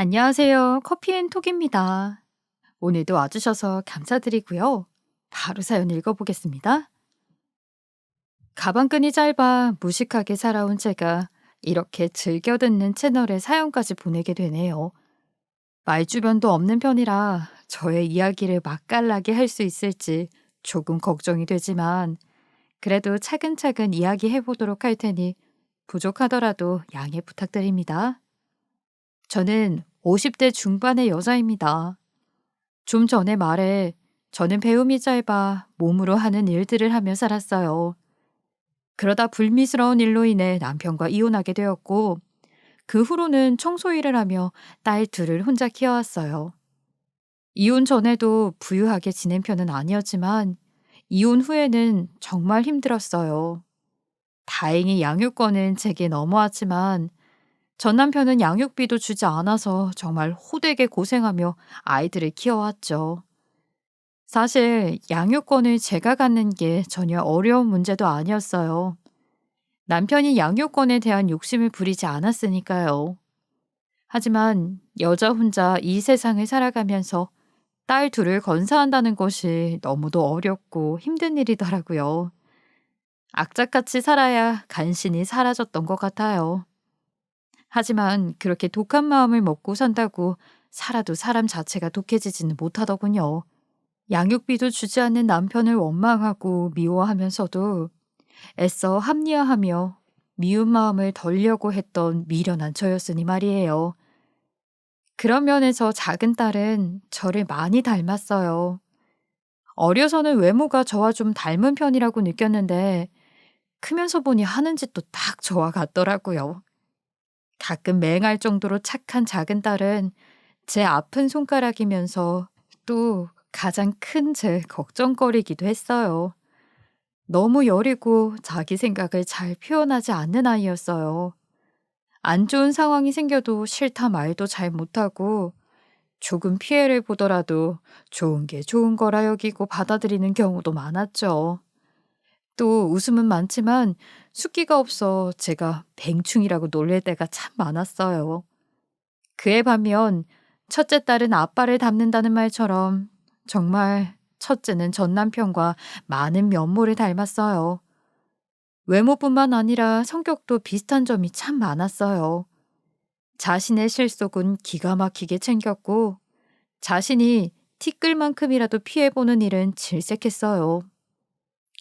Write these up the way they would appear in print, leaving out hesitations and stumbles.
안녕하세요. 커피앤톡입니다. 오늘도 와주셔서 감사드리고요. 바로 사연 읽어보겠습니다. 가방끈이 짧아 무식하게 살아온 제가 이렇게 즐겨 듣는 채널에 사연까지 보내게 되네요. 말주변도 없는 편이라 저의 이야기를 맛깔나게 할 수 있을지 조금 걱정이 되지만 그래도 차근차근 이야기해 보도록 할 테니 부족하더라도 양해 부탁드립니다. 저는 50대 중반의 여자입니다. 좀 전에 말해 저는 배움이 짧아 몸으로 하는 일들을 하며 살았어요. 그러다 불미스러운 일로 인해 남편과 이혼하게 되었고 그 후로는 청소 일을 하며 딸 둘을 혼자 키워왔어요. 이혼 전에도 부유하게 지낸 편은 아니었지만 이혼 후에는 정말 힘들었어요. 다행히 양육권은 제게 넘어왔지만 전 남편은 양육비도 주지 않아서 정말 호되게 고생하며 아이들을 키워왔죠. 사실 양육권을 제가 갖는 게 전혀 어려운 문제도 아니었어요. 남편이 양육권에 대한 욕심을 부리지 않았으니까요. 하지만 여자 혼자 이 세상을 살아가면서 딸 둘을 건사한다는 것이 너무도 어렵고 힘든 일이더라고요. 악착같이 살아야 간신히 사라졌던 것 같아요. 하지만 그렇게 독한 마음을 먹고 산다고 살아도 사람 자체가 독해지지는 못하더군요. 양육비도 주지 않는 남편을 원망하고 미워하면서도 애써 합리화하며 미운 마음을 덜려고 했던 미련한 저였으니 말이에요. 그런 면에서 작은 딸은 저를 많이 닮았어요. 어려서는 외모가 저와 좀 닮은 편이라고 느꼈는데 크면서 보니 하는 짓도 딱 저와 같더라고요. 가끔 맹할 정도로 착한 작은 딸은 제 아픈 손가락이면서 또 가장 큰 제 걱정거리기도 했어요. 너무 여리고 자기 생각을 잘 표현하지 않는 아이였어요. 안 좋은 상황이 생겨도 싫다 말도 잘 못하고 조금 피해를 보더라도 좋은 게 좋은 거라 여기고 받아들이는 경우도 많았죠. 또 웃음은 많지만 숫기가 없어 제가 뱅충이라고 놀릴 때가 참 많았어요. 그에 반면 첫째 딸은 아빠를 닮는다는 말처럼 정말 첫째는 전 남편과 많은 면모를 닮았어요. 외모뿐만 아니라 성격도 비슷한 점이 참 많았어요. 자신의 실속은 기가 막히게 챙겼고 자신이 티끌만큼이라도 피해보는 일은 질색했어요.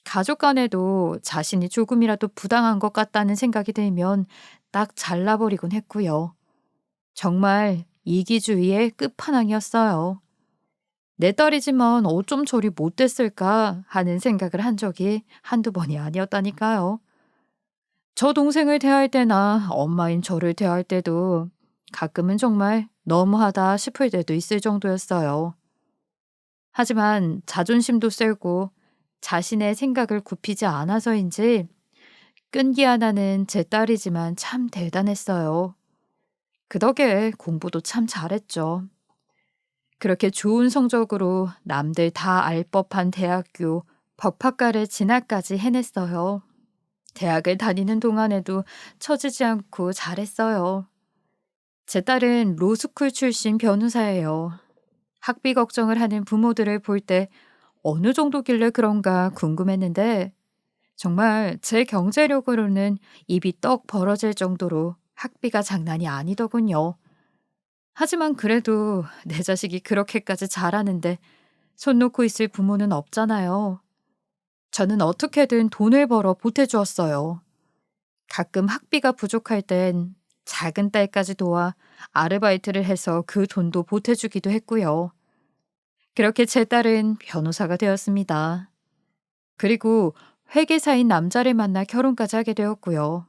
가족 간에도 자신이 조금이라도 부당한 것 같다는 생각이 들면 딱 잘라버리곤 했고요. 정말 이기주의의 끝판왕이었어요. 내 딸이지만 어쩜 저리 못됐을까 하는 생각을 한 적이 한두 번이 아니었다니까요. 저 동생을 대할 때나 엄마인 저를 대할 때도 가끔은 정말 너무하다 싶을 때도 있을 정도였어요. 하지만 자존심도 세고 자신의 생각을 굽히지 않아서인지 끈기 하나는 제 딸이지만 참 대단했어요. 그 덕에 공부도 참 잘했죠. 그렇게 좋은 성적으로 남들 다 알 법한 대학교 법학과를 진학까지 해냈어요. 대학을 다니는 동안에도 처지지 않고 잘했어요. 제 딸은 로스쿨 출신 변호사예요. 학비 걱정을 하는 부모들을 볼 때 어느 정도길래 그런가 궁금했는데 정말 제 경제력으로는 입이 떡 벌어질 정도로 학비가 장난이 아니더군요. 하지만 그래도 내 자식이 그렇게까지 잘하는데 손 놓고 있을 부모는 없잖아요. 저는 어떻게든 돈을 벌어 보태주었어요. 가끔 학비가 부족할 땐 작은 딸까지 도와 아르바이트를 해서 그 돈도 보태주기도 했고요. 그렇게 제 딸은 변호사가 되었습니다. 그리고 회계사인 남자를 만나 결혼까지 하게 되었고요.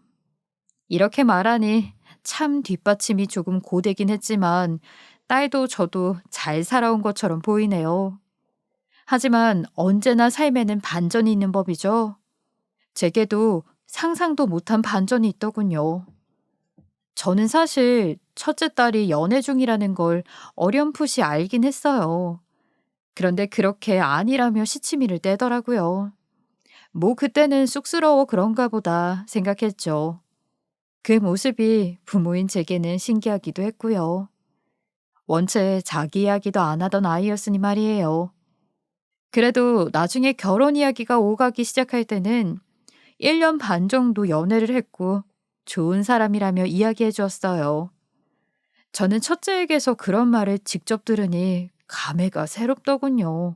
이렇게 말하니 참 뒷받침이 조금 고되긴 했지만 딸도 저도 잘 살아온 것처럼 보이네요. 하지만 언제나 삶에는 반전이 있는 법이죠. 제게도 상상도 못한 반전이 있더군요. 저는 사실 첫째 딸이 연애 중이라는 걸 어렴풋이 알긴 했어요. 그런데 그렇게 아니라며 시치미를 떼더라고요. 뭐 그때는 쑥스러워 그런가 보다 생각했죠. 그 모습이 부모인 제게는 신기하기도 했고요. 원체 자기 이야기도 안 하던 아이였으니 말이에요. 그래도 나중에 결혼 이야기가 오가기 시작할 때는 1년 반 정도 연애를 했고 좋은 사람이라며 이야기해 주었어요. 저는 첫째에게서 그런 말을 직접 들으니 감회가 새롭더군요.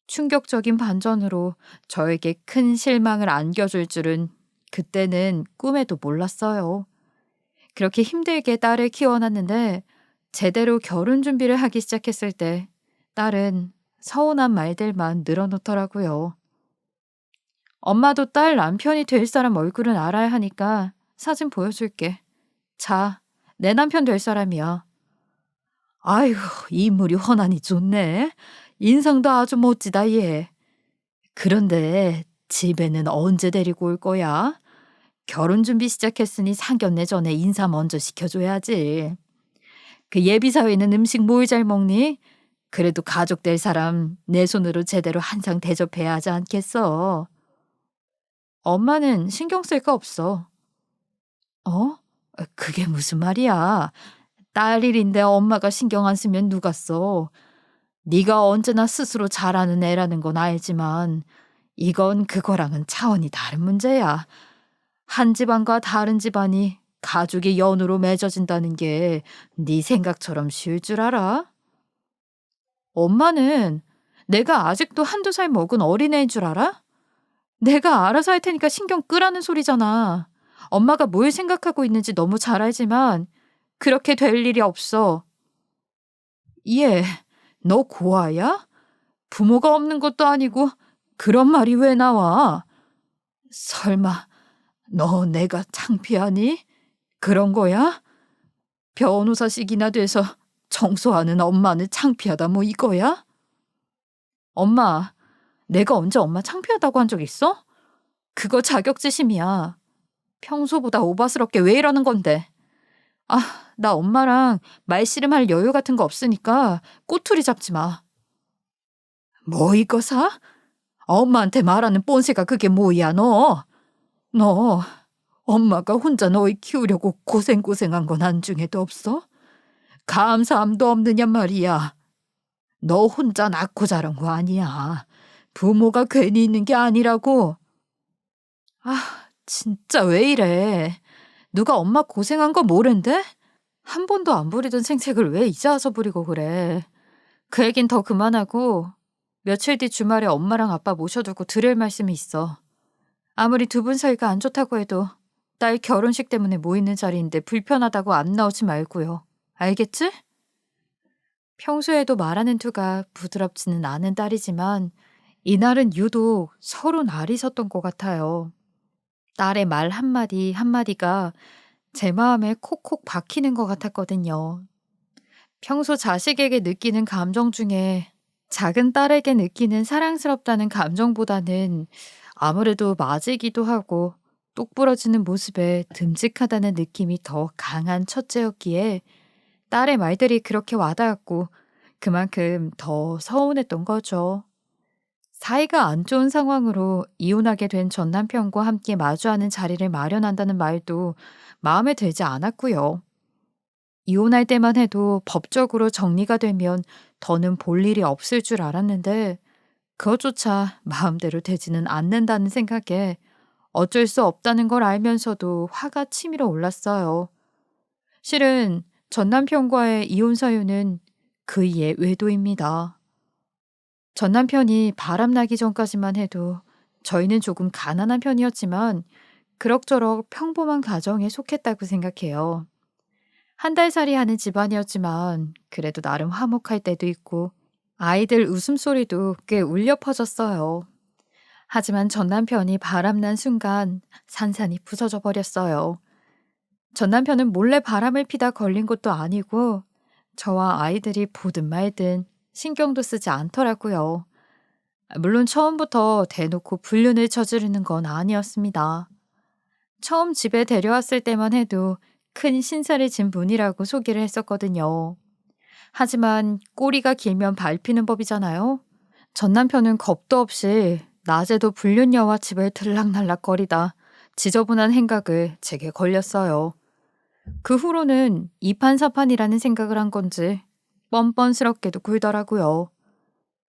충격적인 반전으로 저에게 큰 실망을 안겨줄 줄은 그때는 꿈에도 몰랐어요. 그렇게 힘들게 딸을 키워놨는데 제대로 결혼 준비를 하기 시작했을 때 딸은 서운한 말들만 늘어놓더라고요. 엄마도 딸 남편이 될 사람 얼굴은 알아야 하니까 사진 보여줄게. 자, 내 남편 될 사람이야. 아이고, 인물이 훤하니 좋네. 인상도 아주 멋지다, 얘. 그런데 집에는 언제 데리고 올 거야? 결혼 준비 시작했으니 상견례 전에 인사 먼저 시켜줘야지. 그 예비사회는 음식 뭘 잘 먹니? 그래도 가족 될 사람 내 손으로 제대로 한상 대접해야 하지 않겠어? 엄마는 신경 쓸 거 없어. 어? 그게 무슨 말이야? 딸 일인데 엄마가 신경 안 쓰면 누가 써? 네가 언제나 스스로 잘하는 애라는 건 알지만 이건 그거랑은 차원이 다른 문제야. 한 집안과 다른 집안이 가족이 연으로 맺어진다는 게 네 생각처럼 쉬울 줄 알아? 엄마는 내가 아직도 한두 살 먹은 어린애인 줄 알아? 내가 알아서 할 테니까 신경 끄라는 소리잖아. 엄마가 뭘 생각하고 있는지 너무 잘 알지만 그렇게 될 일이 없어. 얘, 너 고아야? 부모가 없는 것도 아니고 그런 말이 왜 나와? 설마 너 내가 창피하니? 그런 거야? 변호사식이나 돼서 청소하는 엄마는 창피하다 뭐 이거야? 엄마, 내가 언제 엄마 창피하다고 한 적 있어? 그거 자격지심이야. 평소보다 오바스럽게 왜 이러는 건데? 아, 나 엄마랑 말씨름할 여유 같은 거 없으니까 꼬투리 잡지 마. 뭐 이거 사? 엄마한테 말하는 뻔세가 그게 뭐야 너? 너 엄마가 혼자 너희 키우려고 고생고생한 건 안중에도 없어? 감사함도 없느냐 말이야. 너 혼자 낳고 자란 거 아니야. 부모가 괜히 있는 게 아니라고. 아, 진짜 왜 이래. 누가 엄마 고생한 거 모른대? 한 번도 안 부리던 생색을 왜 이제 와서 부리고 그래. 그 얘긴 더 그만하고 며칠 뒤 주말에 엄마랑 아빠 모셔두고 드릴 말씀이 있어. 아무리 두 분 사이가 안 좋다고 해도 딸 결혼식 때문에 모이는 자리인데 불편하다고 안 나오지 말고요. 알겠지? 평소에도 말하는 투가 부드럽지는 않은 딸이지만 이날은 유독 서로 날이 섰던 것 같아요. 딸의 말 한마디 한마디가 제 마음에 콕콕 박히는 것 같았거든요. 평소 자식에게 느끼는 감정 중에 작은 딸에게 느끼는 사랑스럽다는 감정보다는 아무래도 맞이기도 하고 똑부러지는 모습에 듬직하다는 느낌이 더 강한 첫째였기에 딸의 말들이 그렇게 와닿았고 그만큼 더 서운했던 거죠. 사이가 안 좋은 상황으로 이혼하게 된 전 남편과 함께 마주하는 자리를 마련한다는 말도 마음에 들지 않았고요. 이혼할 때만 해도 법적으로 정리가 되면 더는 볼 일이 없을 줄 알았는데 그것조차 마음대로 되지는 않는다는 생각에 어쩔 수 없다는 걸 알면서도 화가 치밀어 올랐어요. 실은 전 남편과의 이혼 사유는 그이의 외도입니다. 전 남편이 바람나기 전까지만 해도 저희는 조금 가난한 편이었지만 그럭저럭 평범한 가정에 속했다고 생각해요. 한 달살이 하는 집안이었지만 그래도 나름 화목할 때도 있고 아이들 웃음소리도 꽤 울려 퍼졌어요. 하지만 전 남편이 바람난 순간 산산이 부서져 버렸어요. 전 남편은 몰래 바람을 피다 걸린 것도 아니고 저와 아이들이 보든 말든 신경도 쓰지 않더라고요. 물론 처음부터 대놓고 불륜을 저지르는 건 아니었습니다. 처음 집에 데려왔을 때만 해도 큰 신세를 진 분이라고 소개를 했었거든요. 하지만 꼬리가 길면 밟히는 법이잖아요. 전 남편은 겁도 없이 낮에도 불륜녀와 집을 들락날락거리다 지저분한 행각을 제게 걸렸어요. 그 후로는 이판사판이라는 생각을 한 건지 뻔뻔스럽게도 굴더라고요.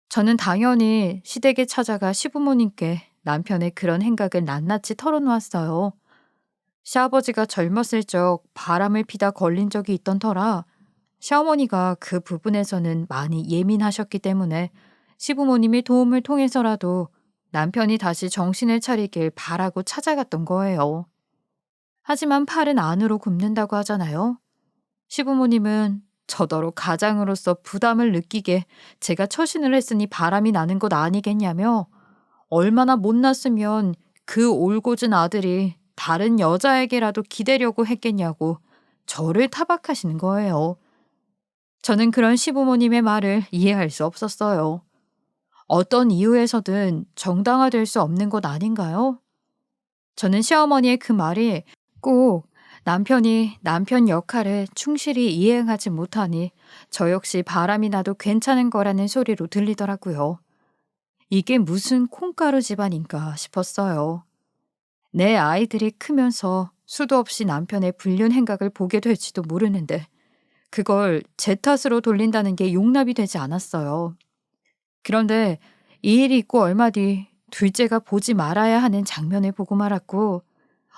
저는 당연히 시댁에 찾아가 시부모님께 남편의 그런 행각을 낱낱이 털어놓았어요. 시아버지가 젊었을 적 바람을 피다 걸린 적이 있던 터라 시어머니가 그 부분에서는 많이 예민하셨기 때문에 시부모님의 도움을 통해서라도 남편이 다시 정신을 차리길 바라고 찾아갔던 거예요. 하지만 팔은 안으로 굽는다고 하잖아요. 시부모님은 저더러 가장으로서 부담을 느끼게 제가 처신을 했으니 바람이 나는 것 아니겠냐며 얼마나 못났으면 그 올곧은 아들이 다른 여자에게라도 기대려고 했겠냐고 저를 타박하시는 거예요. 저는 그런 시부모님의 말을 이해할 수 없었어요. 어떤 이유에서든 정당화될 수 없는 것 아닌가요? 저는 시어머니의 그 말이 꼭 남편이 남편 역할을 충실히 이행하지 못하니 저 역시 바람이 나도 괜찮은 거라는 소리로 들리더라고요. 이게 무슨 콩가루 집안인가 싶었어요. 내 아이들이 크면서 수도 없이 남편의 불륜 행각을 보게 될지도 모르는데 그걸 제 탓으로 돌린다는 게 용납이 되지 않았어요. 그런데 이 일이 있고 얼마 뒤 둘째가 보지 말아야 하는 장면을 보고 말았고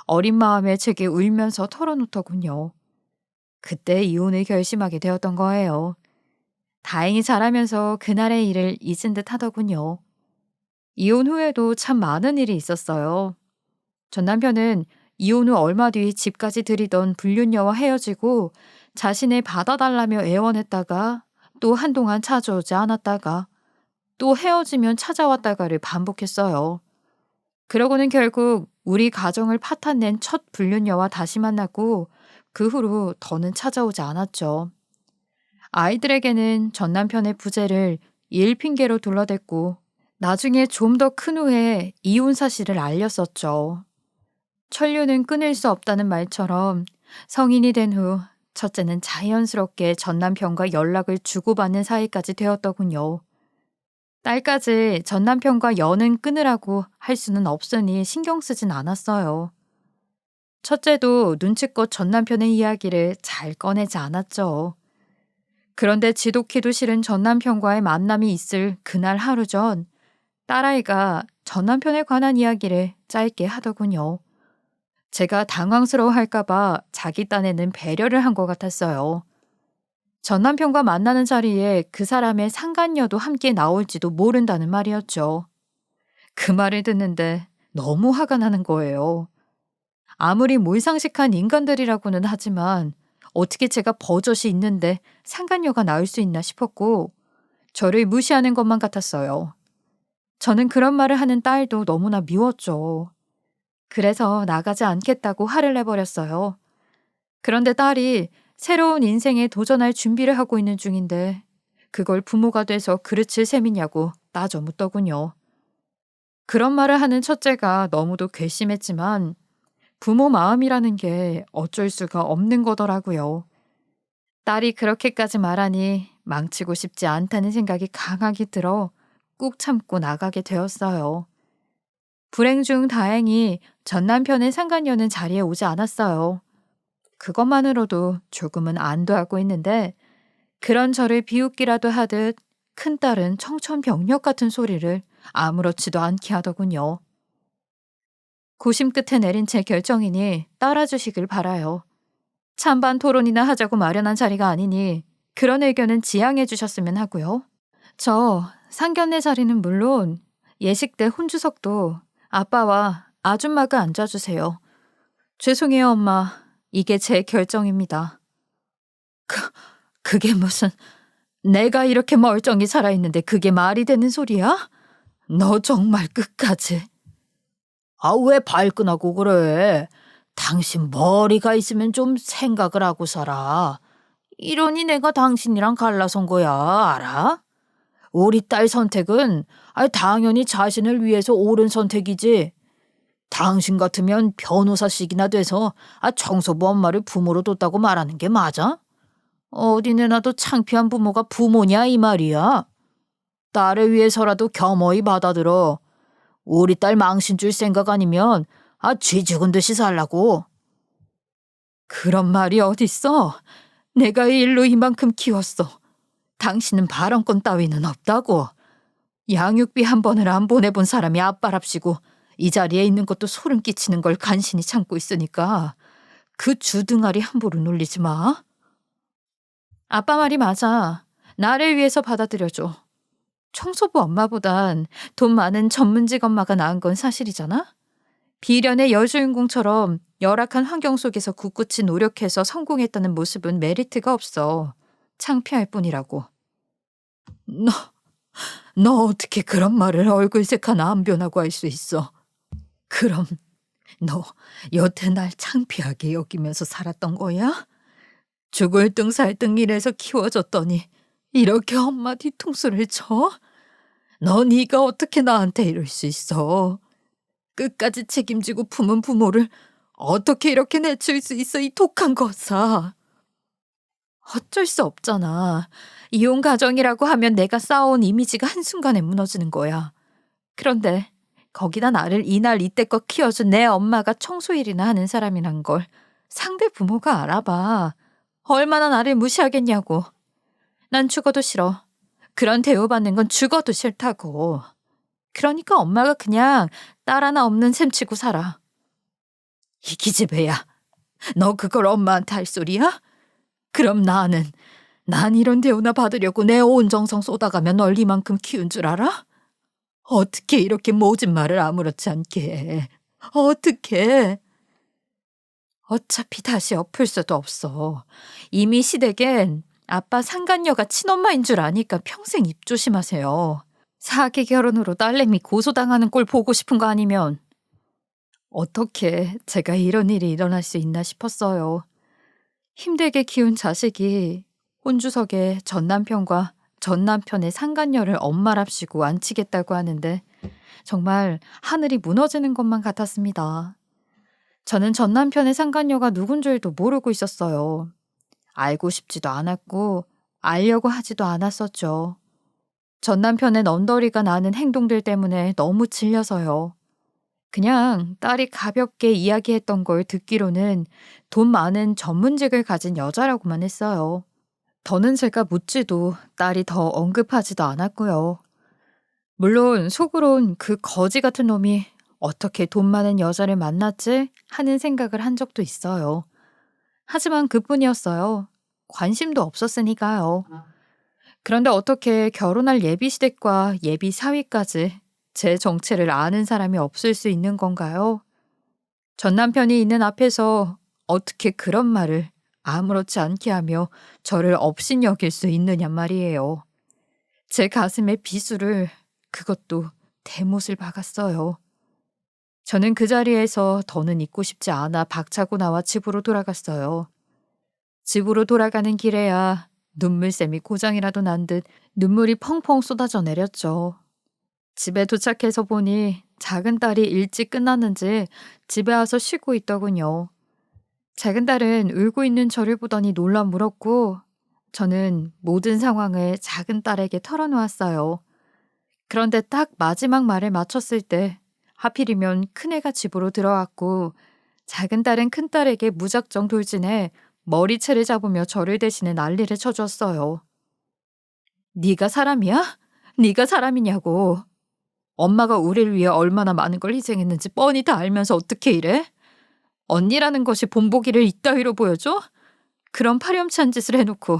어린 마음에 제게 울면서 털어놓더군요. 그때 이혼을 결심하게 되었던 거예요. 다행히 자라면서 그날의 일을 잊은 듯 하더군요. 이혼 후에도 참 많은 일이 있었어요. 전 남편은 이혼 후 얼마 뒤 집까지 들이던 불륜녀와 헤어지고 자신을 받아달라며 애원했다가 또 한동안 찾아오지 않았다가 또 헤어지면 찾아왔다가를 반복했어요. 그러고는 결국 우리 가정을 파탄낸 첫 불륜녀와 다시 만났고 그 후로 더는 찾아오지 않았죠. 아이들에게는 전 남편의 부재를 일 핑계로 둘러댔고 나중에 좀 더 큰 후에 이혼 사실을 알렸었죠. 천류는 끊을 수 없다는 말처럼 성인이 된 후 첫째는 자연스럽게 전 남편과 연락을 주고받는 사이까지 되었더군요. 딸까지 전 남편과 연은 끊으라고 할 수는 없으니 신경 쓰진 않았어요. 첫째도 눈치껏 전 남편의 이야기를 잘 꺼내지 않았죠. 그런데 지독히도 싫은 전 남편과의 만남이 있을 그날 하루 전 딸아이가 전 남편에 관한 이야기를 짧게 하더군요. 제가 당황스러워할까봐 자기 딴에는 배려를 한 것 같았어요. 전 남편과 만나는 자리에 그 사람의 상간녀도 함께 나올지도 모른다는 말이었죠. 그 말을 듣는데 너무 화가 나는 거예요. 아무리 몰상식한 인간들이라고는 하지만 어떻게 제가 버젓이 있는데 상간녀가 나올 수 있나 싶었고 저를 무시하는 것만 같았어요. 저는 그런 말을 하는 딸도 너무나 미웠죠. 그래서 나가지 않겠다고 화를 내버렸어요. 그런데 딸이 새로운 인생에 도전할 준비를 하고 있는 중인데 그걸 부모가 돼서 그르칠 셈이냐고 따져 묻더군요. 그런 말을 하는 첫째가 너무도 괘씸했지만 부모 마음이라는 게 어쩔 수가 없는 거더라고요. 딸이 그렇게까지 말하니 망치고 싶지 않다는 생각이 강하게 들어 꾹 참고 나가게 되었어요. 불행 중 다행히 전 남편의 상간녀는 자리에 오지 않았어요. 그것만으로도 조금은 안도하고 있는데 그런 저를 비웃기라도 하듯 큰딸은 청천벽력 같은 소리를 아무렇지도 않게 하더군요. 고심 끝에 내린 제 결정이니 따라주시길 바라요. 찬반 토론이나 하자고 마련한 자리가 아니니 그런 의견은 지양해 주셨으면 하고요. 저 상견례 자리는 물론 예식 때 혼주석도 아빠와 아줌마가 앉아주세요. 죄송해요, 엄마. 이게 제 결정입니다. 그게 무슨 내가 이렇게 멀쩡히 살아있는데 그게 말이 되는 소리야? 너 정말 끝까지. 아, 왜 발끈하고 그래? 당신 머리가 있으면 좀 생각을 하고 살아. 이러니 내가 당신이랑 갈라선 거야, 알아? 우리 딸 선택은 당연히 자신을 위해서 옳은 선택이지. 당신 같으면 변호사식이나 돼서 청소부 엄마를 부모로 뒀다고 말하는 게 맞아? 어디 내놔도 창피한 부모가 부모냐 이 말이야. 딸을 위해서라도 겸허히 받아들어. 우리 딸 망신 줄 생각 아니면 쥐 죽은 듯이 살라고. 그런 말이 어딨어. 내가 이 일로 이만큼 키웠어. 당신은 발언권 따위는 없다고. 양육비 한 번을 안 보내본 사람이 아빠랍시고 이 자리에 있는 것도 소름 끼치는 걸 간신히 참고 있으니까 그 주둥아리 함부로 놀리지 마. 아빠 말이 맞아. 나를 위해서 받아들여줘. 청소부 엄마보단 돈 많은 전문직 엄마가 나은 건 사실이잖아? 비련의 여주인공처럼 열악한 환경 속에서 굳굳이 노력해서 성공했다는 모습은 메리트가 없어. 창피할 뿐이라고. 너, 너 어떻게 그런 말을 얼굴색 하나 안 변하고 할 수 있어? 그럼 너 여태 날 창피하게 여기면서 살았던 거야? 죽을 등 살 등 일해서 키워줬더니 이렇게 엄마 뒤통수를 쳐? 너 네가 어떻게 나한테 이럴 수 있어? 끝까지 책임지고 품은 부모를 어떻게 이렇게 내칠 수 있어, 이 독한 거사. 어쩔 수 없잖아. 이혼 가정이라고 하면 내가 쌓아온 이미지가 한순간에 무너지는 거야. 그런데 거기다 나를 이날 이때껏 키워준 내 엄마가 청소일이나 하는 사람이란 걸 상대 부모가 알아봐. 얼마나 나를 무시하겠냐고. 난 죽어도 싫어. 그런 대우받는 건 죽어도 싫다고. 그러니까 엄마가 그냥 딸 하나 없는 셈 치고 살아. 이 기집애야. 너 그걸 엄마한테 할 소리야? 그럼 난 이런 대우나 받으려고 내 온 정성 쏟아가며 널 이만큼 키운 줄 알아? 어떻게 이렇게 모진 말을 아무렇지 않게 해? 어떻게? 어차피 다시 엎을 수도 없어. 이미 시댁엔 아빠 상간녀가 친엄마인 줄 아니까 평생 입 조심하세요. 사기 결혼으로 딸내미 고소당하는 꼴 보고 싶은 거 아니면 어떻게 제가 이런 일이 일어날 수 있나 싶었어요. 힘들게 키운 자식이 혼주석에 전 남편과 전 남편의 상간녀를 엄마랍시고 앉히겠다고 하는데 정말 하늘이 무너지는 것만 같았습니다. 저는 전 남편의 상간녀가 누군 줄도 모르고 있었어요. 알고 싶지도 않았고 알려고 하지도 않았었죠. 전 남편의 언더리가 나는 행동들 때문에 너무 질려서요. 그냥 딸이 가볍게 이야기했던 걸 듣기로는 돈 많은 전문직을 가진 여자라고만 했어요. 더는 제가 묻지도 딸이 더 언급하지도 않았고요. 물론 속으론 그 거지 같은 놈이 어떻게 돈 많은 여자를 만났지 하는 생각을 한 적도 있어요. 하지만 그뿐이었어요. 관심도 없었으니까요. 그런데 어떻게 결혼할 예비 시댁과 예비 사위까지 제 정체를 아는 사람이 없을 수 있는 건가요? 전 남편이 있는 앞에서 어떻게 그런 말을 아무렇지 않게 하며 저를 업신여길 수 있느냔 말이에요. 제 가슴에 비수를, 그것도 대못을 박았어요. 저는 그 자리에서 더는 있고 싶지 않아 박차고 나와 집으로 돌아갔어요. 집으로 돌아가는 길에야 눈물샘이 고장이라도 난 듯 눈물이 펑펑 쏟아져 내렸죠. 집에 도착해서 보니 작은 딸이 일찍 끝났는지 집에 와서 쉬고 있더군요. 작은 딸은 울고 있는 저를 보더니 놀라 물었고 저는 모든 상황을 작은 딸에게 털어놓았어요. 그런데 딱 마지막 말을 마쳤을 때 하필이면 큰애가 집으로 들어왔고 작은 딸은 큰딸에게 무작정 돌진해 머리채를 잡으며 저를 대신해 난리를 쳐줬어요. 네가 사람이야? 네가 사람이냐고. 엄마가 우리를 위해 얼마나 많은 걸 희생했는지 뻔히 다 알면서 어떻게 이래? 언니라는 것이 본보기를 이따위로 보여줘? 그런 파렴치한 짓을 해놓고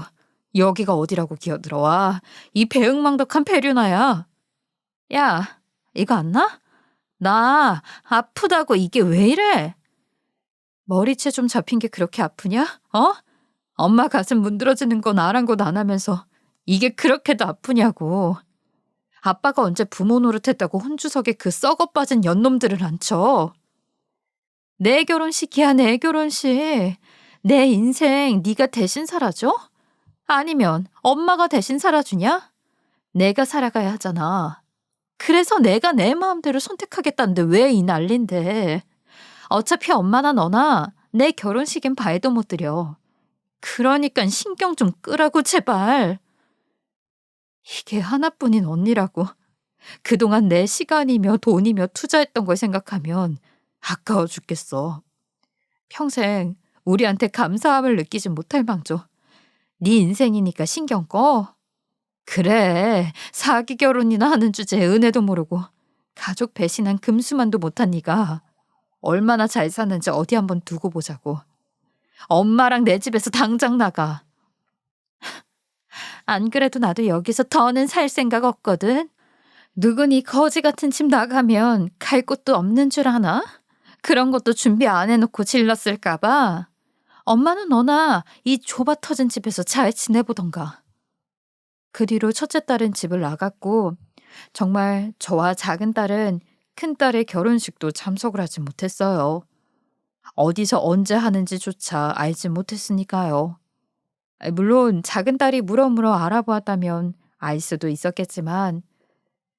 여기가 어디라고 기어들어와. 이 배은망덕한 페류나야. 야, 이거 안 나? 나 아프다고. 이게 왜 이래? 머리채 좀 잡힌 게 그렇게 아프냐? 어? 엄마 가슴 문드러지는 건 아랑곳 안 하면서 이게 그렇게도 아프냐고. 아빠가 언제 부모 노릇했다고 혼주석에 그 썩어 빠진 연놈들을 앉혀. 내 결혼식이야, 내 결혼식. 내 인생 네가 대신 살아줘? 아니면 엄마가 대신 살아주냐? 내가 살아가야 하잖아. 그래서 내가 내 마음대로 선택하겠다는데 왜 이 난린데. 어차피 엄마나 너나 내 결혼식엔 발도 못 들여. 그러니까 신경 좀 끄라고 제발. 이게 하나뿐인 언니라고. 그동안 내 시간이며 돈이며 투자했던 걸 생각하면 아까워 죽겠어. 평생 우리한테 감사함을 느끼지 못할 망정. 네 인생이니까 신경 꺼. 그래, 사기 결혼이나 하는 주제에 은혜도 모르고 가족 배신한 금수만도 못한 네가 얼마나 잘 사는지 어디 한번 두고 보자고. 엄마랑 내 집에서 당장 나가. 안 그래도 나도 여기서 더는 살 생각 없거든. 누구니 거지 같은 집 나가면 갈 곳도 없는 줄 아나? 그런 것도 준비 안 해놓고 질렀을까 봐. 엄마는 너나 이 좁아 터진 집에서 잘 지내보던가. 그 뒤로 첫째 딸은 집을 나갔고 정말 저와 작은 딸은 큰 딸의 결혼식도 참석을 하지 못했어요. 어디서 언제 하는지조차 알지 못했으니까요. 물론 작은 딸이 물어물어 알아보았다면 알 수도 있었겠지만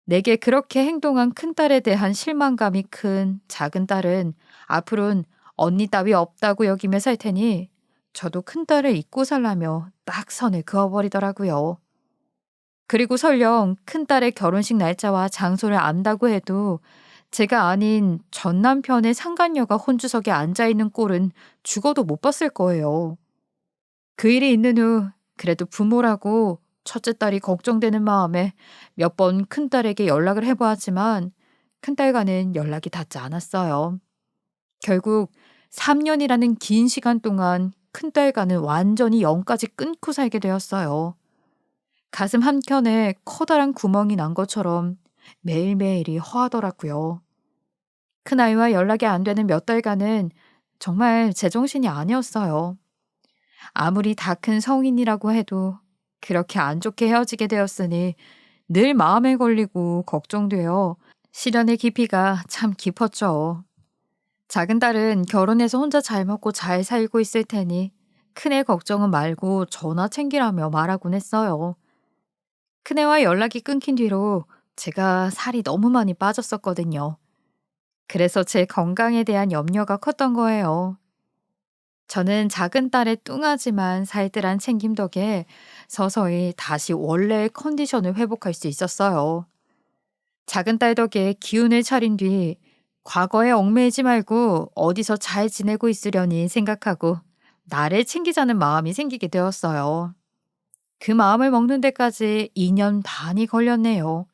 내게 그렇게 행동한 큰딸에 대한 실망감이 큰 작은 딸은 앞으로는 언니 따위 없다고 여기며 살 테니 저도 큰딸을 잊고 살라며 딱 선을 그어버리더라고요. 그리고 설령 큰딸의 결혼식 날짜와 장소를 안다고 해도 제가 아닌 전 남편의 상간녀가 혼주석에 앉아있는 꼴은 죽어도 못 봤을 거예요. 그 일이 있는 후 그래도 부모라고 첫째 딸이 걱정되는 마음에 몇 번 큰딸에게 연락을 해보았지만 큰딸과는 연락이 닿지 않았어요. 결국 3년이라는 긴 시간 동안 큰딸과는 완전히 영까지 끊고 살게 되었어요. 가슴 한켠에 커다란 구멍이 난 것처럼 매일매일이 허하더라고요. 큰아이와 연락이 안 되는 몇 달간은 정말 제정신이 아니었어요. 아무리 다 큰 성인이라고 해도 그렇게 안 좋게 헤어지게 되었으니 늘 마음에 걸리고 걱정되어 시련의 깊이가 참 깊었죠. 작은 딸은 결혼해서 혼자 잘 먹고 잘 살고 있을 테니 큰애 걱정은 말고 전화 챙기라며 말하곤 했어요. 큰애와 연락이 끊긴 뒤로 제가 살이 너무 많이 빠졌었거든요. 그래서 제 건강에 대한 염려가 컸던 거예요. 저는 작은 딸의 뚱하지만 살뜰한 챙김 덕에 서서히 다시 원래의 컨디션을 회복할 수 있었어요. 작은 딸 덕에 기운을 차린 뒤 과거에 얽매이지 말고 어디서 잘 지내고 있으려니 생각하고 나를 챙기자는 마음이 생기게 되었어요. 그 마음을 먹는 데까지 2년 반이 걸렸네요.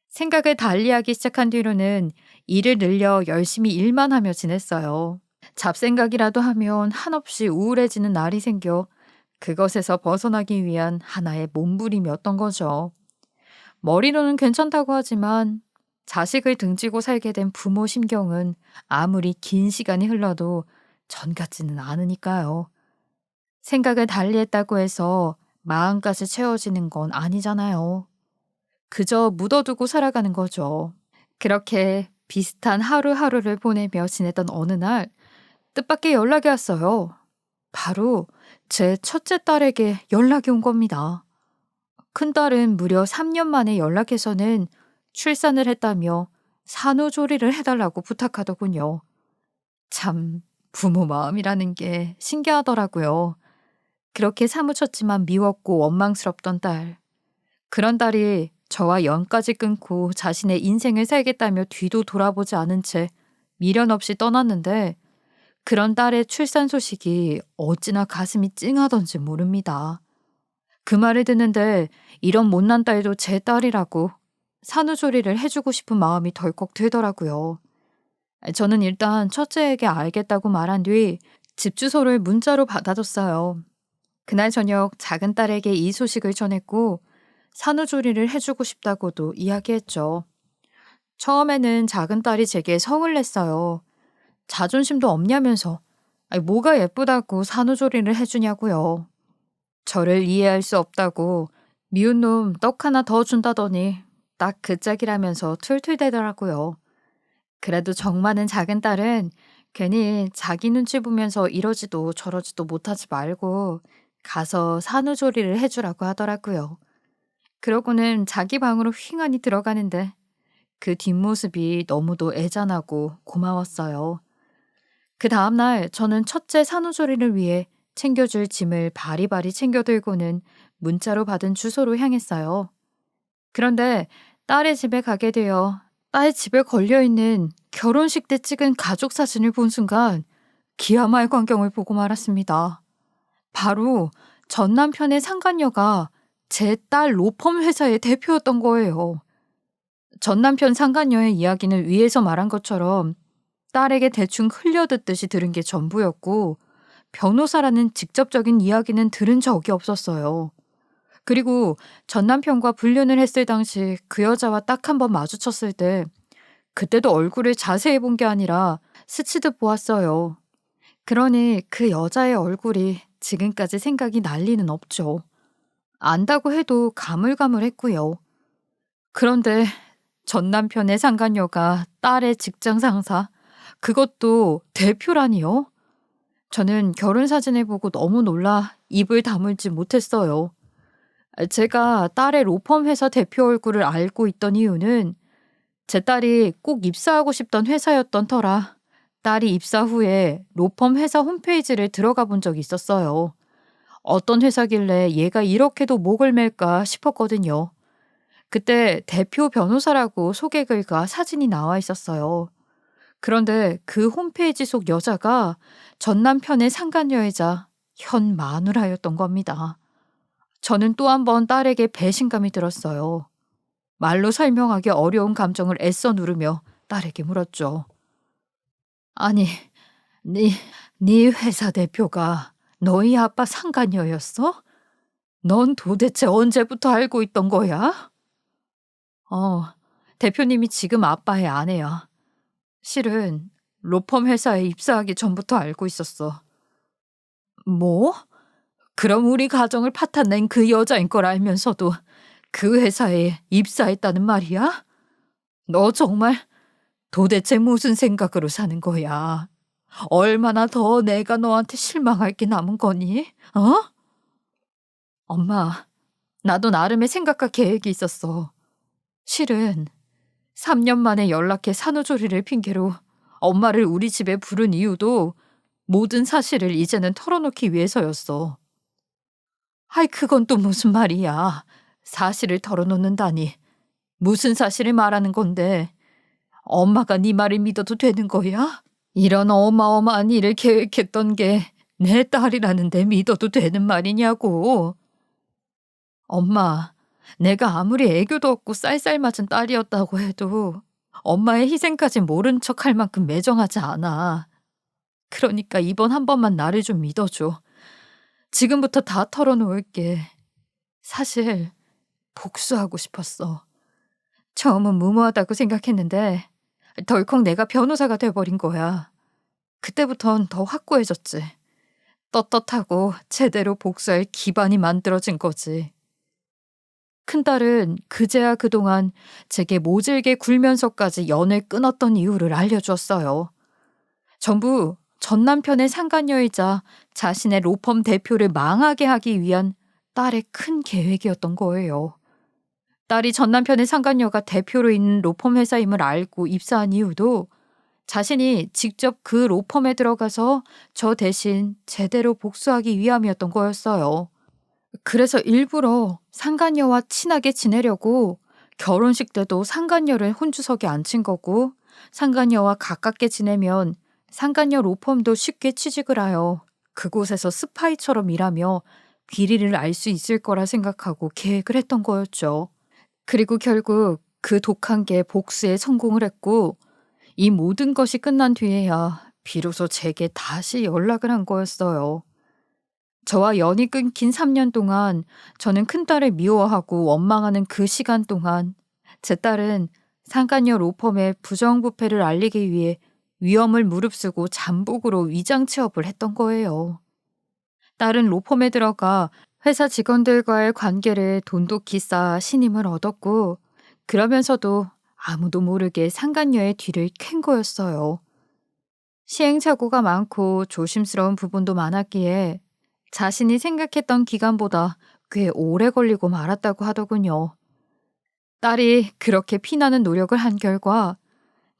생각을 달리하기 시작한 뒤로는 일을 늘려 열심히 일만 하며 지냈어요. 잡생각이라도 하면 한없이 우울해지는 날이 생겨 그것에서 벗어나기 위한 하나의 몸부림이었던 거죠. 머리로는 괜찮다고 하지만 자식을 등지고 살게 된 부모 심경은 아무리 긴 시간이 흘러도 전 같지는 않으니까요. 생각을 달리했다고 해서 마음까지 채워지는 건 아니잖아요. 그저 묻어두고 살아가는 거죠. 그렇게 비슷한 하루하루를 보내며 지내던 어느 날 뜻밖의 연락이 왔어요. 바로 제 첫째 딸에게 연락이 온 겁니다. 큰딸은 무려 3년 만에 연락해서는 출산을 했다며 산후조리를 해달라고 부탁하더군요. 참 부모 마음이라는 게 신기하더라고요. 그렇게 사무쳤지만 미웠고 원망스럽던 딸. 그런 딸이 저와 연까지 끊고 자신의 인생을 살겠다며 뒤도 돌아보지 않은 채 미련 없이 떠났는데 그런 딸의 출산 소식이 어찌나 가슴이 찡하던지 모릅니다. 그 말을 듣는데 이런 못난 딸도 제 딸이라고 산후조리를 해주고 싶은 마음이 덜컥 들더라고요. 저는 일단 첫째에게 알겠다고 말한 뒤 집 주소를 문자로 받아줬어요. 그날 저녁 작은 딸에게 이 소식을 전했고 산후조리를 해주고 싶다고도 이야기했죠. 처음에는 작은 딸이 제게 성을 냈어요. 자존심도 없냐면서 뭐가 예쁘다고 산후조리를 해주냐고요. 저를 이해할 수 없다고 미운 놈 떡 하나 더 준다더니 딱 그 짝이라면서 툴툴대더라고요. 그래도 정 많은 작은 딸은 괜히 자기 눈치 보면서 이러지도 저러지도 못하지 말고 가서 산후조리를 해주라고 하더라고요. 그러고는 자기 방으로 휘황이 들어가는데 그 뒷모습이 너무도 애잔하고 고마웠어요. 그 다음날 저는 첫째 산후조리를 위해 챙겨줄 짐을 바리바리 챙겨 들고는 문자로 받은 주소로 향했어요. 그런데 딸의 집에 가게 되어 딸 집에 걸려있는 결혼식 때 찍은 가족 사진을 본 순간 기야말 광경을 보고 말았습니다. 바로 전 남편의 상간녀가 제 딸 로펌 회사의 대표였던 거예요. 전 남편 상간녀의 이야기는 위에서 말한 것처럼 딸에게 대충 흘려듣듯이 들은 게 전부였고, 변호사라는 직접적인 이야기는 들은 적이 없었어요. 그리고 전 남편과 불륜을 했을 당시 그 여자와 딱 한 번 마주쳤을 때, 그때도 얼굴을 자세히 본 게 아니라 스치듯 보았어요. 그러니 그 여자의 얼굴이 지금까지 생각이 날 리는 없죠. 안다고 해도 가물가물했고요. 그런데 전 남편의 상간녀가 딸의 직장 상사, 그것도 대표라니요? 저는 결혼 사진을 보고 너무 놀라 입을 다물지 못했어요. 제가 딸의 로펌 회사 대표 얼굴을 알고 있던 이유는 제 딸이 꼭 입사하고 싶던 회사였던 터라, 딸이 입사 후에 로펌 회사 홈페이지를 들어가 본 적이 있었어요. 어떤 회사길래 얘가 이렇게도 목을 맬까 싶었거든요. 그때 대표 변호사라고 소개글과 사진이 나와 있었어요. 그런데 그 홈페이지 속 여자가 전 남편의 상간녀이자 현 마누라였던 겁니다. 저는 또 한 번 딸에게 배신감이 들었어요. 말로 설명하기 어려운 감정을 애써 누르며 딸에게 물었죠. 아니, 네, 네 회사 대표가 너희 아빠 상간녀였어? 넌 도대체 언제부터 알고 있던 거야? 어, 대표님이 지금 아빠의 아내야. 실은 로펌 회사에 입사하기 전부터 알고 있었어. 뭐? 그럼 우리 가정을 파탄낸 그 여자인 걸 알면서도 그 회사에 입사했다는 말이야? 너 정말 도대체 무슨 생각으로 사는 거야? 얼마나 더 내가 너한테 실망할 게 남은 거니? 어? 엄마, 나도 나름의 생각과 계획이 있었어. 실은 3년 만에 연락해 산후조리를 핑계로 엄마를 우리 집에 부른 이유도 모든 사실을 이제는 털어놓기 위해서였어. 아이, 그건 또 무슨 말이야. 사실을 털어놓는다니. 무슨 사실을 말하는 건데. 엄마가 네 말을 믿어도 되는 거야? 이런 어마어마한 일을 계획했던 게 내 딸이라는데 믿어도 되는 말이냐고. 엄마, 내가 아무리 애교도 없고 쌀쌀맞은 딸이었다고 해도 엄마의 희생까지 모른 척할 만큼 매정하지 않아. 그러니까 이번 한 번만 나를 좀 믿어줘. 지금부터 다 털어놓을게. 사실 복수하고 싶었어. 처음은 무모하다고 생각했는데 덜컥 내가 변호사가 돼버린 거야. 그때부턴 더 확고해졌지. 떳떳하고 제대로 복수할 기반이 만들어진 거지. 큰딸은 그제야 그동안 제게 모질게 굴면서까지 연을 끊었던 이유를 알려주었어요. 전부 전 남편의 상간녀이자 자신의 로펌 대표를 망하게 하기 위한 딸의 큰 계획이었던 거예요. 딸이 전 남편의 상간녀가 대표로 있는 로펌 회사임을 알고 입사한 이유도 자신이 직접 그 로펌에 들어가서 저 대신 제대로 복수하기 위함이었던 거였어요. 그래서 일부러 상간녀와 친하게 지내려고 결혼식 때도 상간녀를 혼주석에 앉힌 거고, 상간녀와 가깝게 지내면 상간녀 로펌도 쉽게 취직을 하여 그곳에서 스파이처럼 일하며 귀리를 알 수 있을 거라 생각하고 계획을 했던 거였죠. 그리고 결국 그 독한 게 복수에 성공을 했고, 이 모든 것이 끝난 뒤에야 비로소 제게 다시 연락을 한 거였어요. 저와 연이 끊긴 3년 동안 저는 큰딸을 미워하고 원망하는 그 시간 동안 제 딸은 상간녀 로펌의 부정부패를 알리기 위해 위험을 무릅쓰고 잠복으로 위장 취업을 했던 거예요. 딸은 로펌에 들어가 회사 직원들과의 관계를 돈독히 쌓아 신임을 얻었고, 그러면서도 아무도 모르게 상간녀의 뒤를 캔 거였어요. 시행착오가 많고 조심스러운 부분도 많았기에 자신이 생각했던 기간보다 꽤 오래 걸리고 말았다고 하더군요. 딸이 그렇게 피나는 노력을 한 결과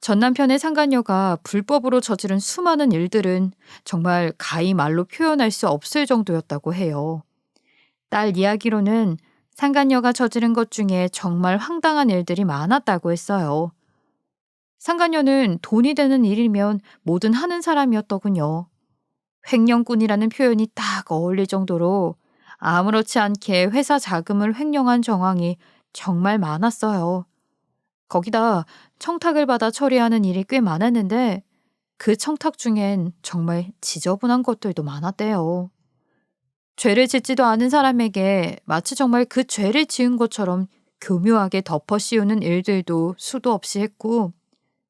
전 남편의 상간녀가 불법으로 저지른 수많은 일들은 정말 가히 말로 표현할 수 없을 정도였다고 해요. 딸 이야기로는 상간녀가 저지른 것 중에 정말 황당한 일들이 많았다고 했어요. 상간녀는 돈이 되는 일이면 뭐든 하는 사람이었더군요. 횡령꾼이라는 표현이 딱 어울릴 정도로 아무렇지 않게 회사 자금을 횡령한 정황이 정말 많았어요. 거기다 청탁을 받아 처리하는 일이 꽤 많았는데 그 청탁 중엔 정말 지저분한 것들도 많았대요. 죄를 짓지도 않은 사람에게 마치 정말 그 죄를 지은 것처럼 교묘하게 덮어 씌우는 일들도 수도 없이 했고,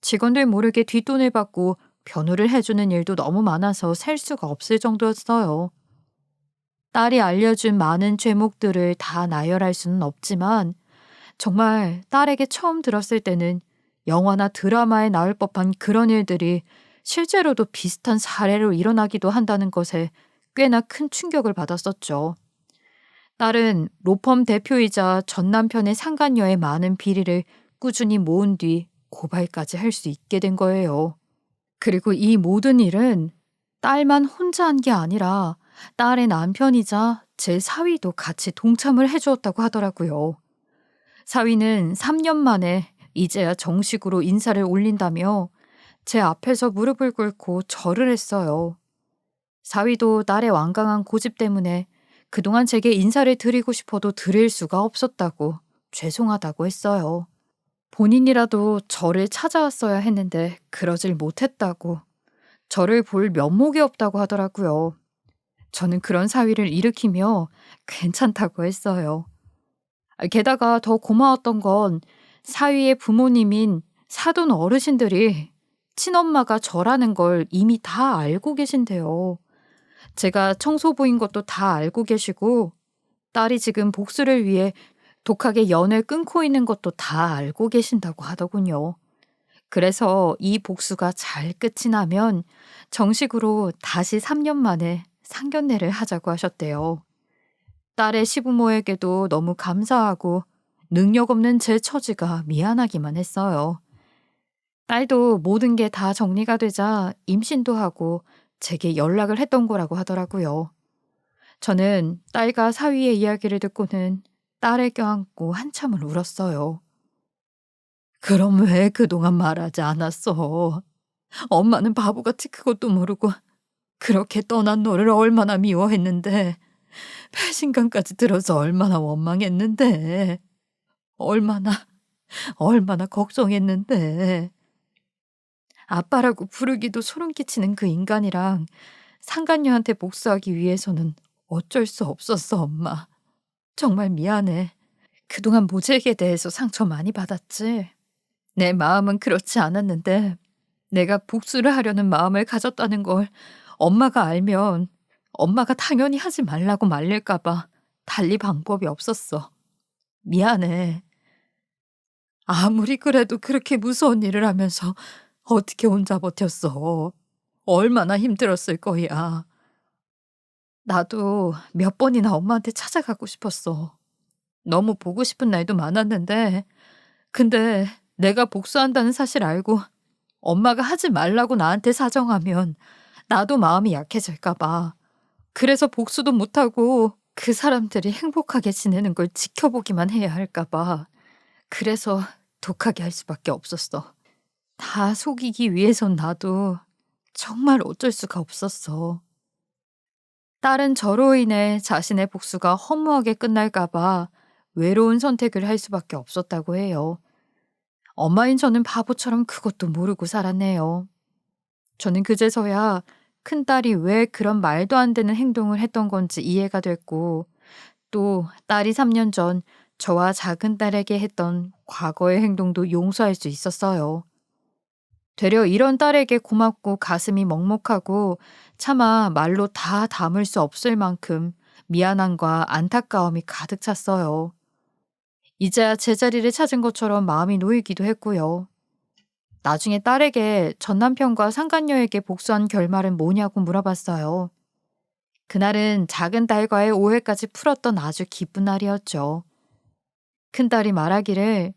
직원들 모르게 뒷돈을 받고 변호를 해주는 일도 너무 많아서 셀 수가 없을 정도였어요. 딸이 알려준 많은 죄목들을 다 나열할 수는 없지만 정말 딸에게 처음 들었을 때는 영화나 드라마에 나올 법한 그런 일들이 실제로도 비슷한 사례로 일어나기도 한다는 것에 꽤나 큰 충격을 받았었죠. 딸은 로펌 대표이자 전 남편의 상간녀의 많은 비리를 꾸준히 모은 뒤 고발까지 할 수 있게 된 거예요. 그리고 이 모든 일은 딸만 혼자 한 게 아니라 딸의 남편이자 제 사위도 같이 동참을 해주었다고 하더라고요. 사위는 3년 만에 이제야 정식으로 인사를 올린다며 제 앞에서 무릎을 꿇고 절을 했어요. 사위도 딸의 완강한 고집 때문에 그동안 제게 인사를 드리고 싶어도 드릴 수가 없었다고 죄송하다고 했어요. 본인이라도 저를 찾아왔어야 했는데 그러질 못했다고, 저를 볼 면목이 없다고 하더라고요. 저는 그런 사위를 일으키며 괜찮다고 했어요. 게다가 더 고마웠던 건 사위의 부모님인 사돈 어르신들이 친엄마가 저라는 걸 이미 다 알고 계신데요. 제가 청소부인 것도 다 알고 계시고 딸이 지금 복수를 위해 독하게 연을 끊고 있는 것도 다 알고 계신다고 하더군요. 그래서 이 복수가 잘 끝이 나면 정식으로 다시 3년 만에 상견례를 하자고 하셨대요. 딸의 시부모에게도 너무 감사하고 능력 없는 제 처지가 미안하기만 했어요. 딸도 모든 게 다 정리가 되자 임신도 하고 제게 연락을 했던 거라고 하더라고요. 저는 딸과 사위의 이야기를 듣고는 딸을 껴안고 한참을 울었어요. 그럼 왜 그동안 말하지 않았어? 엄마는 바보같이 그것도 모르고 그렇게 떠난 너를 얼마나 미워했는데, 배신감까지 들어서 얼마나 원망했는데, 얼마나 얼마나 걱정했는데. 아빠라고 부르기도 소름 끼치는 그 인간이랑 상간녀한테 복수하기 위해서는 어쩔 수 없었어, 엄마. 정말 미안해. 그동안 모질게 대해서 상처 많이 받았지. 내 마음은 그렇지 않았는데 내가 복수를 하려는 마음을 가졌다는 걸 엄마가 알면 엄마가 당연히 하지 말라고 말릴까 봐 달리 방법이 없었어. 미안해. 아무리 그래도 그렇게 무서운 일을 하면서 어떻게 혼자 버텼어. 얼마나 힘들었을 거야. 나도 몇 번이나 엄마한테 찾아가고 싶었어. 너무 보고 싶은 날도 많았는데, 근데 내가 복수한다는 사실 알고 엄마가 하지 말라고 나한테 사정하면 나도 마음이 약해질까 봐. 그래서 복수도 못하고 그 사람들이 행복하게 지내는 걸 지켜보기만 해야 할까 봐. 그래서 독하게 할 수밖에 없었어. 다 속이기 위해선 나도 정말 어쩔 수가 없었어. 딸은 저로 인해 자신의 복수가 허무하게 끝날까 봐 외로운 선택을 할 수밖에 없었다고 해요. 엄마인 저는 바보처럼 그것도 모르고 살았네요. 저는 그제서야 큰딸이 왜 그런 말도 안 되는 행동을 했던 건지 이해가 됐고, 또 딸이 3년 전 저와 작은 딸에게 했던 과거의 행동도 용서할 수 있었어요. 되려 이런 딸에게 고맙고 가슴이 먹먹하고 차마 말로 다 담을 수 없을 만큼 미안함과 안타까움이 가득 찼어요. 이제야 제자리를 찾은 것처럼 마음이 놓이기도 했고요. 나중에 딸에게 전 남편과 상간녀에게 복수한 결말은 뭐냐고 물어봤어요. 그날은 작은 딸과의 오해까지 풀었던 아주 기쁜 날이었죠. 큰딸이 말하기를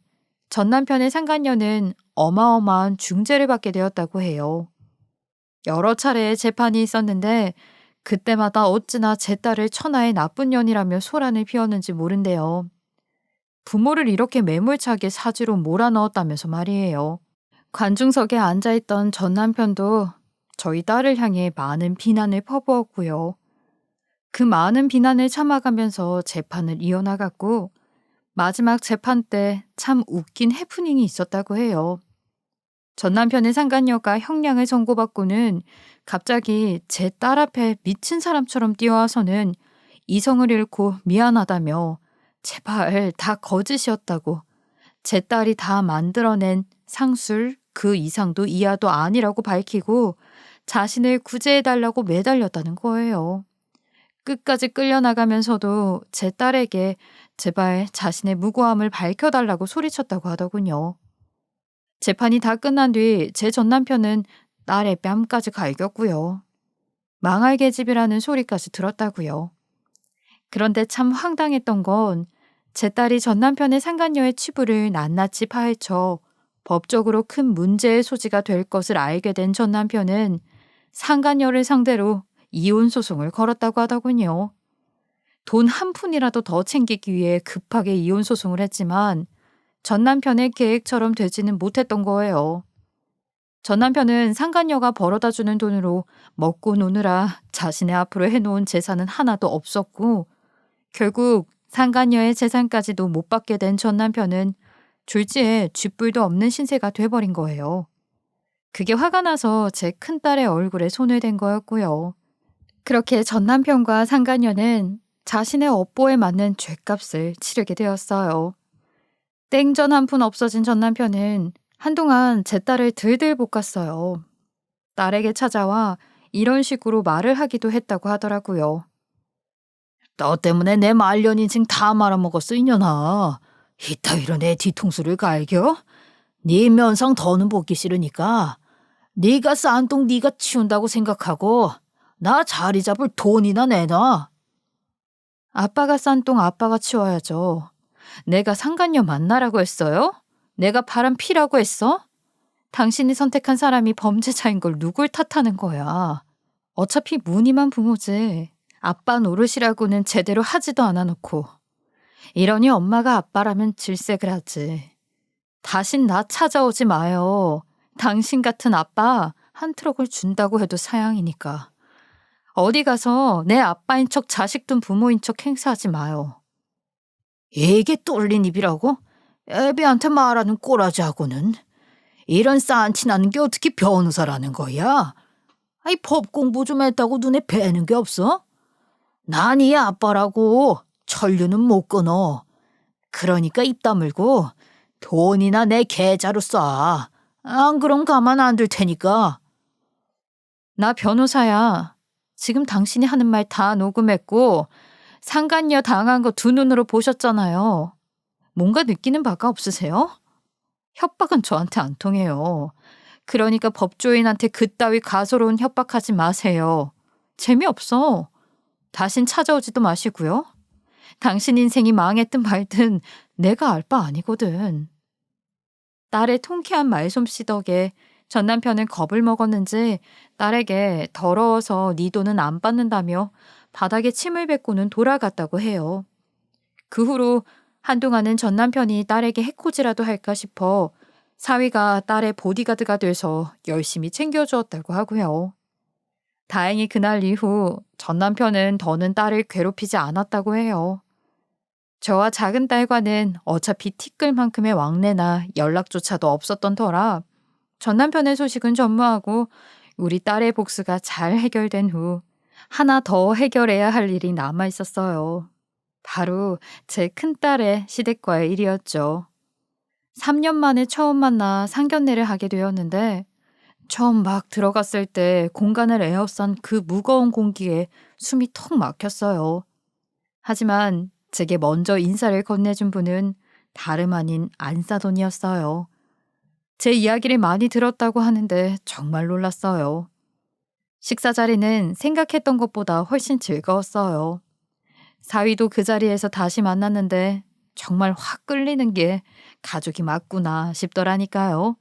전 남편의 상간녀는 어마어마한 중죄를 받게 되었다고 해요. 여러 차례의 재판이 있었는데 그때마다 어찌나 제 딸을 천하의 나쁜 년이라며 소란을 피웠는지 모른대요. 부모를 이렇게 매몰차게 사지로 몰아넣었다면서 말이에요. 관중석에 앉아있던 전 남편도 저희 딸을 향해 많은 비난을 퍼부었고요. 그 많은 비난을 참아가면서 재판을 이어나갔고 마지막 재판 때 참 웃긴 해프닝이 있었다고 해요. 전 남편의 상간녀가 형량을 선고받고는 갑자기 제 딸 앞에 미친 사람처럼 뛰어와서는 이성을 잃고 미안하다며 제발 다 거짓이었다고 제 딸이 다 만들어낸 상술 그 이상도 이하도 아니라고 밝히고 자신을 구제해달라고 매달렸다는 거예요. 끝까지 끌려나가면서도 제 딸에게 제발 자신의 무고함을 밝혀달라고 소리쳤다고 하더군요. 재판이 다 끝난 뒤 제 전 남편은 딸의 뺨까지 갈겼고요. 망할 계집이라는 소리까지 들었다고요. 그런데 참 황당했던 건 제 딸이 전 남편의 상간녀의 치부를 낱낱이 파헤쳐 법적으로 큰 문제의 소지가 될 것을 알게 된 전 남편은 상간녀를 상대로 이혼 소송을 걸었다고 하더군요. 돈 한 푼이라도 더 챙기기 위해 급하게 이혼 소송을 했지만 전 남편의 계획처럼 되지는 못했던 거예요. 전 남편은 상간녀가 벌어다 주는 돈으로 먹고 노느라 자신의 앞으로 해놓은 재산은 하나도 없었고 결국 상간녀의 재산까지도 못 받게 된 전 남편은 졸지에 쥐뿔도 없는 신세가 돼버린 거예요. 그게 화가 나서 제 큰딸의 얼굴에 손을 댄 거였고요. 그렇게 전 남편과 상간녀는 자신의 업보에 맞는 죗값을 치르게 되었어요. 땡전 한 푼 없어진 전 남편은 한동안 제 딸을 들들 볶았어요. 딸에게 찾아와 이런 식으로 말을 하기도 했다고 하더라고요. 너 때문에 내 말년 인생 다 말아먹었어 이년아. 이따위로 내 뒤통수를 갈겨? 네 면상 더는 보기 싫으니까 네가 싼 똥 네가 치운다고 생각하고 나 자리 잡을 돈이나 내놔. 아빠가 싼 똥 아빠가 치워야죠. 내가 상간녀 만나라고 했어요? 내가 바람 피라고 했어? 당신이 선택한 사람이 범죄자인 걸 누굴 탓하는 거야. 어차피 무늬만 부모지. 아빠 노릇이라고는 제대로 하지도 않아 놓고. 이러니 엄마가 아빠라면 질색을 하지. 다신 나 찾아오지 마요. 당신 같은 아빠 한 트럭을 준다고 해도 사양이니까. 어디 가서 내 아빠인 척 자식 둔 부모인 척 행세하지 마요. 이게 뚫린 입이라고? 애비한테 말하는 꼬라지하고는. 이런 싼티 나는 게 어떻게 변호사라는 거야? 아이 법 공부 좀 했다고 눈에 뵈는 게 없어? 난 이 아빠라고 천류는 못 끊어. 그러니까 입 다물고 돈이나 내 계좌로 쏴. 안 그럼 가만 안 둘 테니까. 나 변호사야. 지금 당신이 하는 말 다 녹음했고 상간녀 당한 거 두 눈으로 보셨잖아요. 뭔가 느끼는 바가 없으세요? 협박은 저한테 안 통해요. 그러니까 법조인한테 그따위 가소로운 협박하지 마세요. 재미없어. 다신 찾아오지도 마시고요. 당신 인생이 망했든 말든 내가 알 바 아니거든. 딸의 통쾌한 말솜씨 덕에 전 남편은 겁을 먹었는지 딸에게 더러워서 네 돈은 안 받는다며 바닥에 침을 뱉고는 돌아갔다고 해요. 그 후로 한동안은 전 남편이 딸에게 해코지라도 할까 싶어 사위가 딸의 보디가드가 돼서 열심히 챙겨주었다고 하고요. 다행히 그날 이후 전 남편은 더는 딸을 괴롭히지 않았다고 해요. 저와 작은 딸과는 어차피 티끌만큼의 왕래나 연락조차도 없었던 터라 전 남편의 소식은 전무하고 우리 딸의 복수가 잘 해결된 후 하나 더 해결해야 할 일이 남아 있었어요. 바로 제 큰딸의 시댁과의 일이었죠. 3년 만에 처음 만나 상견례를 하게 되었는데 처음 막 들어갔을 때 공간을 에워싼 그 무거운 공기에 숨이 턱 막혔어요. 하지만 제게 먼저 인사를 건네준 분은 다름 아닌 안사돈이었어요. 제 이야기를 많이 들었다고 하는데 정말 놀랐어요. 식사 자리는 생각했던 것보다 훨씬 즐거웠어요. 사위도 그 자리에서 다시 만났는데 정말 확 끌리는 게 가족이 맞구나 싶더라니까요.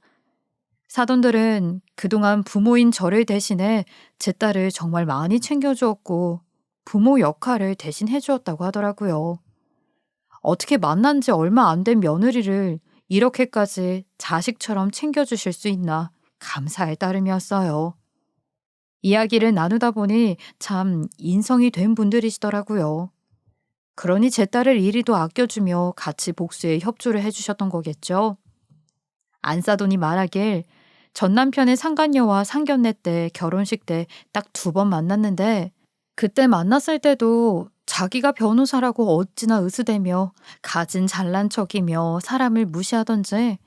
사돈들은 그동안 부모인 저를 대신해 제 딸을 정말 많이 챙겨주었고 부모 역할을 대신 해주었다고 하더라고요. 어떻게 만난 지 얼마 안 된 며느리를 이렇게까지 자식처럼 챙겨주실 수 있나 감사할 따름이었어요. 이야기를 나누다 보니 참 인성이 된 분들이시더라고요. 그러니 제 딸을 이리도 아껴주며 같이 복수에 협조를 해주셨던 거겠죠. 안사돈이 말하길 전 남편의 상간녀와 상견례 때 결혼식 때 딱 2번 만났는데 그때 만났을 때도 자기가 변호사라고 어찌나 으스대며 가진 잘난 척이며 사람을 무시하던지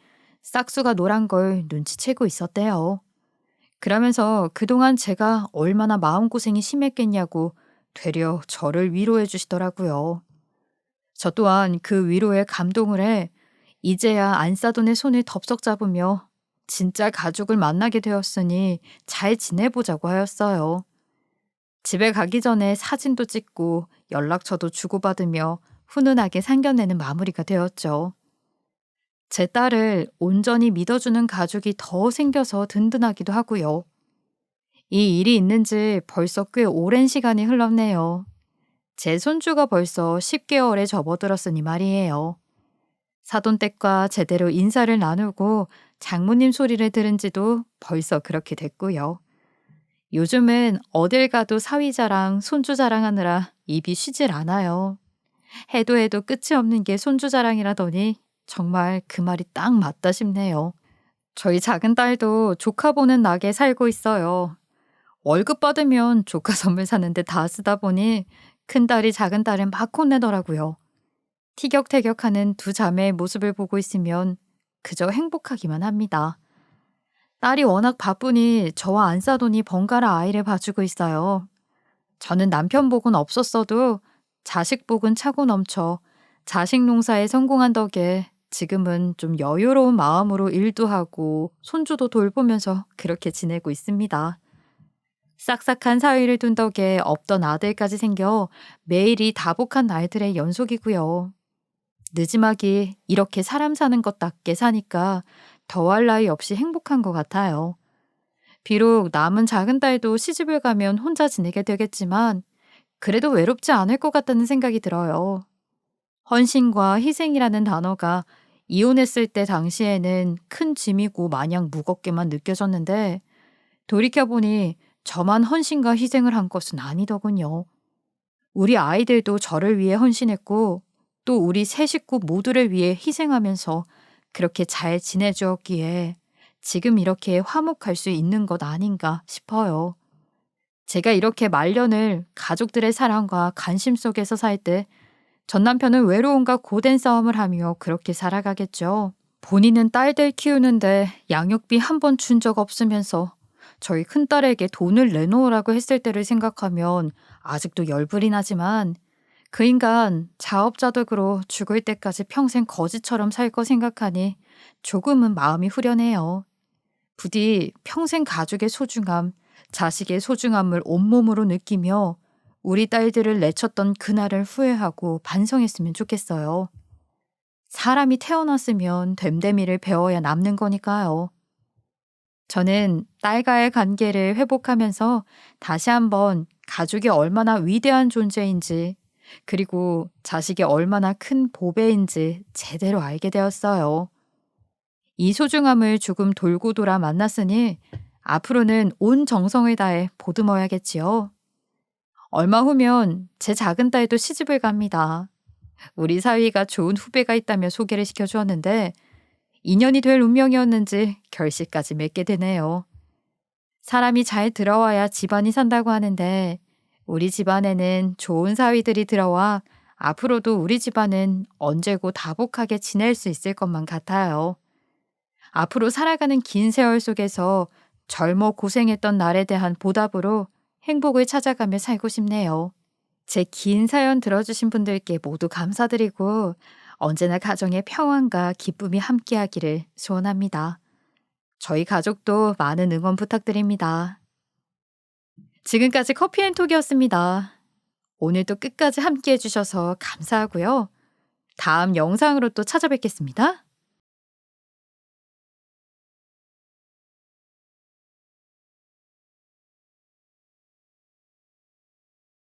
싹수가 노란 걸 눈치채고 있었대요. 그러면서 그동안 제가 얼마나 마음고생이 심했겠냐고 되려 저를 위로해 주시더라고요. 저 또한 그 위로에 감동을 해 이제야 안사돈의 손을 덥석 잡으며 진짜 가족을 만나게 되었으니 잘 지내보자고 하였어요. 집에 가기 전에 사진도 찍고 연락처도 주고받으며 훈훈하게 상견례는 마무리가 되었죠. 제 딸을 온전히 믿어주는 가족이 더 생겨서 든든하기도 하고요. 이 일이 있는지 벌써 꽤 오랜 시간이 흘렀네요. 제 손주가 벌써 10개월에 접어들었으니 말이에요. 사돈댁과 제대로 인사를 나누고 장모님 소리를 들은 지도 벌써 그렇게 됐고요. 요즘은 어딜 가도 사위 자랑, 손주 자랑하느라 입이 쉬질 않아요. 해도 해도 끝이 없는 게 손주 자랑이라더니 정말 그 말이 딱 맞다 싶네요. 저희 작은 딸도 조카 보는 낙에 살고 있어요. 월급 받으면 조카 선물 사는데 다 쓰다 보니 큰딸이 작은딸을 막 혼내더라고요. 티격태격하는 2자매의 모습을 보고 있으면 그저 행복하기만 합니다. 딸이 워낙 바쁘니 저와 안사돈이 번갈아 아이를 봐주고 있어요. 저는 남편 복은 없었어도 자식 복은 차고 넘쳐 자식 농사에 성공한 덕에 지금은 좀 여유로운 마음으로 일도 하고 손주도 돌보면서 그렇게 지내고 있습니다. 싹싹한 사위를 둔 덕에 없던 아들까지 생겨 매일이 다복한 날들의 연속이고요. 느지막이 이렇게 사람 사는 것답게 사니까 더할 나위 없이 행복한 것 같아요. 비록 남은 작은 딸도 시집을 가면 혼자 지내게 되겠지만 그래도 외롭지 않을 것 같다는 생각이 들어요. 헌신과 희생이라는 단어가 이혼했을 때 당시에는 큰 짐이고 마냥 무겁게만 느껴졌는데 돌이켜보니 저만 헌신과 희생을 한 것은 아니더군요. 우리 아이들도 저를 위해 헌신했고 또 우리 세 식구 모두를 위해 희생하면서 그렇게 잘 지내주었기에 지금 이렇게 화목할 수 있는 것 아닌가 싶어요. 제가 이렇게 말년을 가족들의 사랑과 관심 속에서 살 때 전 남편은 외로움과 고된 싸움을 하며 그렇게 살아가겠죠. 본인은 딸들 키우는데 양육비 한 번 준 적 없으면서 저희 큰딸에게 돈을 내놓으라고 했을 때를 생각하면 아직도 열불이 나지만 그 인간 자업자득으로 죽을 때까지 평생 거지처럼 살 거 생각하니 조금은 마음이 후련해요. 부디 평생 가족의 소중함, 자식의 소중함을 온몸으로 느끼며 우리 딸들을 내쳤던 그날을 후회하고 반성했으면 좋겠어요. 사람이 태어났으면 됨됨이를 배워야 남는 거니까요. 저는 딸과의 관계를 회복하면서 다시 한번 가족이 얼마나 위대한 존재인지 그리고 자식이 얼마나 큰 보배인지 제대로 알게 되었어요. 이 소중함을 조금 돌고 돌아 만났으니 앞으로는 온 정성을 다해 보듬어야겠지요. 얼마 후면 제 작은 딸도 시집을 갑니다. 우리 사위가 좋은 후배가 있다며 소개를 시켜주었는데 인연이 될 운명이었는지 결실까지 맺게 되네요. 사람이 잘 들어와야 집안이 산다고 하는데 우리 집안에는 좋은 사위들이 들어와 앞으로도 우리 집안은 언제고 다복하게 지낼 수 있을 것만 같아요. 앞으로 살아가는 긴 세월 속에서 젊어 고생했던 날에 대한 보답으로 행복을 찾아가며 살고 싶네요. 제 긴 사연 들어주신 분들께 모두 감사드리고 언제나 가정의 평안과 기쁨이 함께하기를 소원합니다. 저희 가족도 많은 응원 부탁드립니다. 지금까지 커피앤톡이었습니다. 오늘도 끝까지 함께해 주셔서 감사하고요. 다음 영상으로 또 찾아뵙겠습니다.